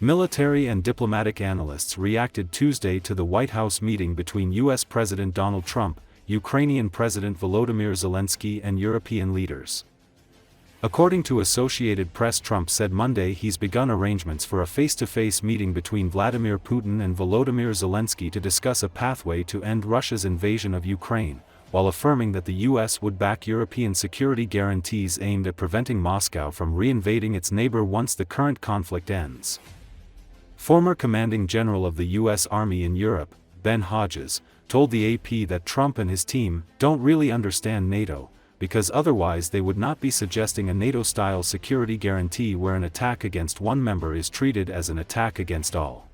Military and diplomatic analysts reacted Tuesday to the White House meeting between U.S. President Donald Trump, Ukrainian President Volodymyr Zelensky and European leaders. According to Associated Press, Trump said Monday he's begun arrangements for a face-to-face meeting between Vladimir Putin and Volodymyr Zelensky to discuss a pathway to end Russia's invasion of Ukraine, while affirming that the U.S. would back European security guarantees aimed at preventing Moscow from reinvading its neighbor once the current conflict ends. Former commanding general of the U.S. Army in Europe, Ben Hodges, told the AP that Trump and his team don't really understand NATO, because otherwise they would not be suggesting a NATO-style security guarantee where an attack against one member is treated as an attack against all.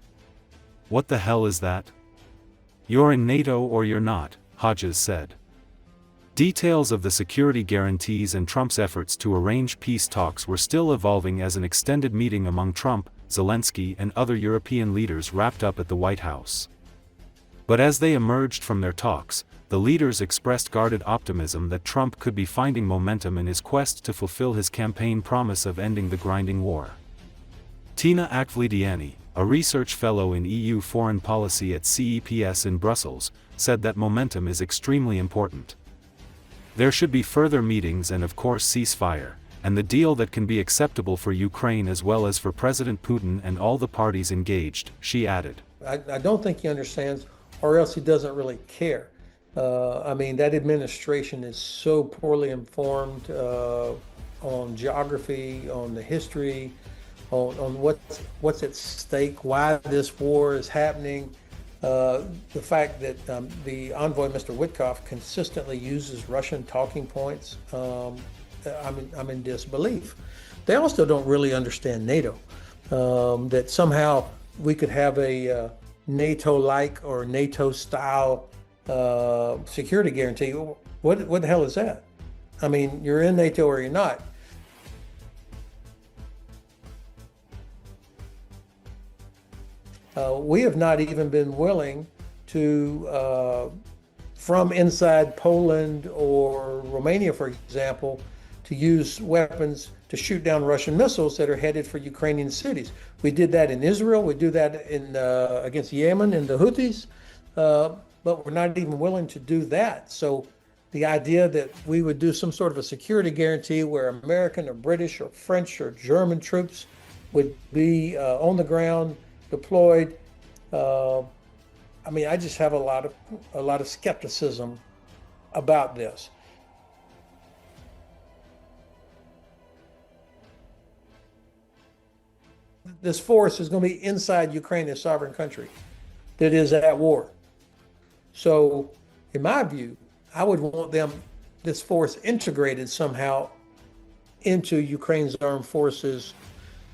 What the hell is that? You're in NATO or you're not, Hodges said. Details of the security guarantees and Trump's efforts to arrange peace talks were still evolving as an extended meeting among Trump, Zelensky and other European leaders wrapped up at the White House. But as they emerged from their talks, the leaders expressed guarded optimism that Trump could be finding momentum in his quest to fulfill his campaign promise of ending the grinding war. Tina Akvlidiani, a research fellow in EU foreign policy at CEPS in Brussels, said that momentum is extremely important. There should be further meetings and of course ceasefire, and the deal that can be acceptable for Ukraine as well as for President Putin and all the parties engaged, she added. I don't think he understands, or else he doesn't really care. I mean, that administration is so poorly informed on geography, on the history, on what's at stake, why this war is happening. The fact that the envoy, Mr. Witkoff, consistently uses Russian talking points, I'm in disbelief. They also don't really understand NATO, that somehow we could have a NATO-like or NATO-style security guarantee. What the hell is that? I mean, you're in NATO or you're not. We have not even been willing to, from inside Poland or Romania, for example, to use weapons to shoot down Russian missiles that are headed for Ukrainian cities. We did that in Israel. We do that in against Yemen and the Houthis, but we're not even willing to do that. So the idea that we would do some sort of a security guarantee where American or British or French or German troops would be on the ground, deployed. I mean, I just have a lot of skepticism about this. This force is going to be inside Ukraine, a sovereign country that is at war. So, in my view, I would want this force integrated somehow into Ukraine's armed forces,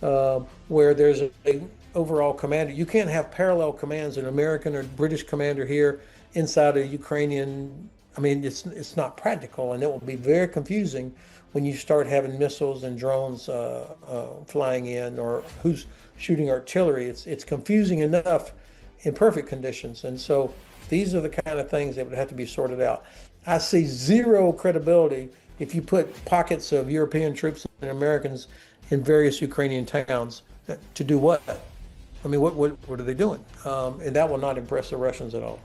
where there's a overall commander. You can't have parallel commands, an American or British commander here inside a Ukrainian. I mean, it's not practical, and it will be very confusing when you start having missiles and drones flying in, or who's shooting artillery. It's confusing enough in perfect conditions. And so these are the kind of things that would have to be sorted out. I see zero credibility if you put pockets of European troops and Americans in various Ukrainian towns to do what? I mean, what are they doing? And that will not impress the Russians at all.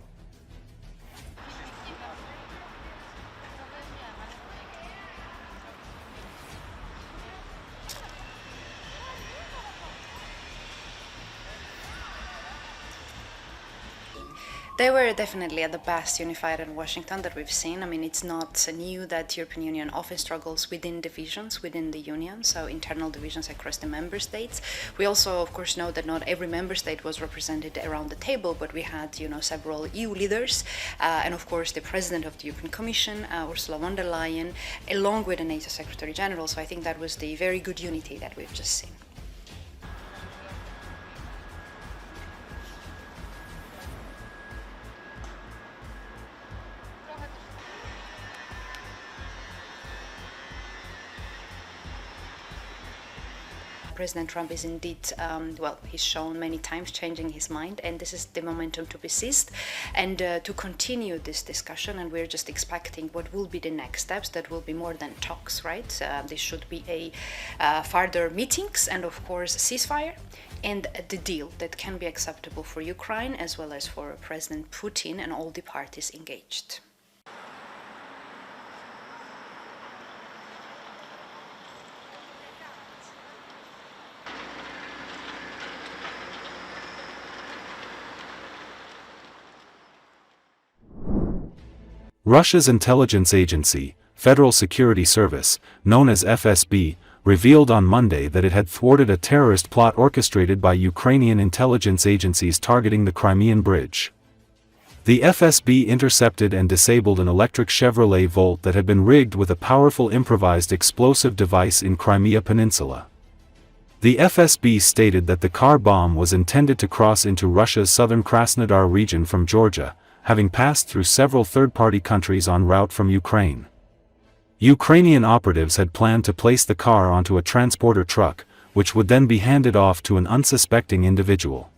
They were definitely at the best unified in Washington that we've seen. I mean, it's not new that the European Union often struggles within divisions within the Union, so internal divisions across the member states. We also, of course, know that not every member state was represented around the table, but we had, several EU leaders, and of course the President of the European Commission, Ursula von der Leyen, along with the NATO Secretary General. So I think that was the very good unity that we've just seen. President Trump is indeed, he's shown many times changing his mind, and this is the momentum to be seized and to continue this discussion. And we're just expecting what will be the next steps. That will be more than talks, right? There should be a further meetings and, of course, ceasefire and the deal that can be acceptable for Ukraine as well as for President Putin and all the parties engaged. Russia's intelligence agency, Federal Security Service, known as FSB, revealed on Monday that it had thwarted a terrorist plot orchestrated by Ukrainian intelligence agencies targeting the Crimean Bridge. The FSB intercepted and disabled an electric Chevrolet Volt that had been rigged with a powerful improvised explosive device in Crimea Peninsula. The FSB stated that the car bomb was intended to cross into Russia's southern Krasnodar region from Georgia, having passed through several third-party countries en route from Ukraine. Ukrainian operatives had planned to place the car onto a transporter truck, which would then be handed off to an unsuspecting individual.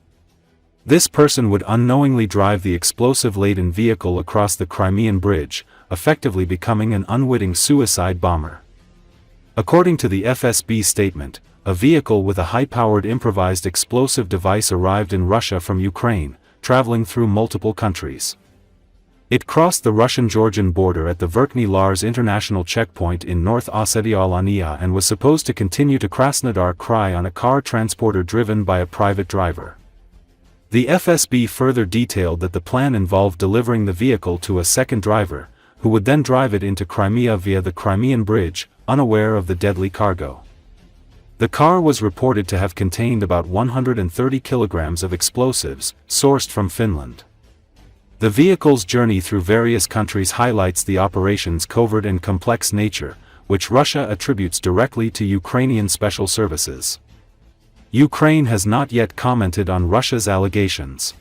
This person would unknowingly drive the explosive-laden vehicle across the Crimean Bridge, effectively becoming an unwitting suicide bomber. According to the FSB statement, a vehicle with a high-powered improvised explosive device arrived in Russia from Ukraine, traveling through multiple countries. It crossed the Russian-Georgian border at the Verkhny Lars International Checkpoint in North Ossetia-Alania and was supposed to continue to Krasnodar Krai on a car transporter driven by a private driver. The FSB further detailed that the plan involved delivering the vehicle to a second driver, who would then drive it into Crimea via the Crimean Bridge, unaware of the deadly cargo. The car was reported to have contained about 130 kilograms of explosives, sourced from Finland. The vehicle's journey through various countries highlights the operation's covert and complex nature, which Russia attributes directly to Ukrainian special services. Ukraine has not yet commented on Russia's allegations.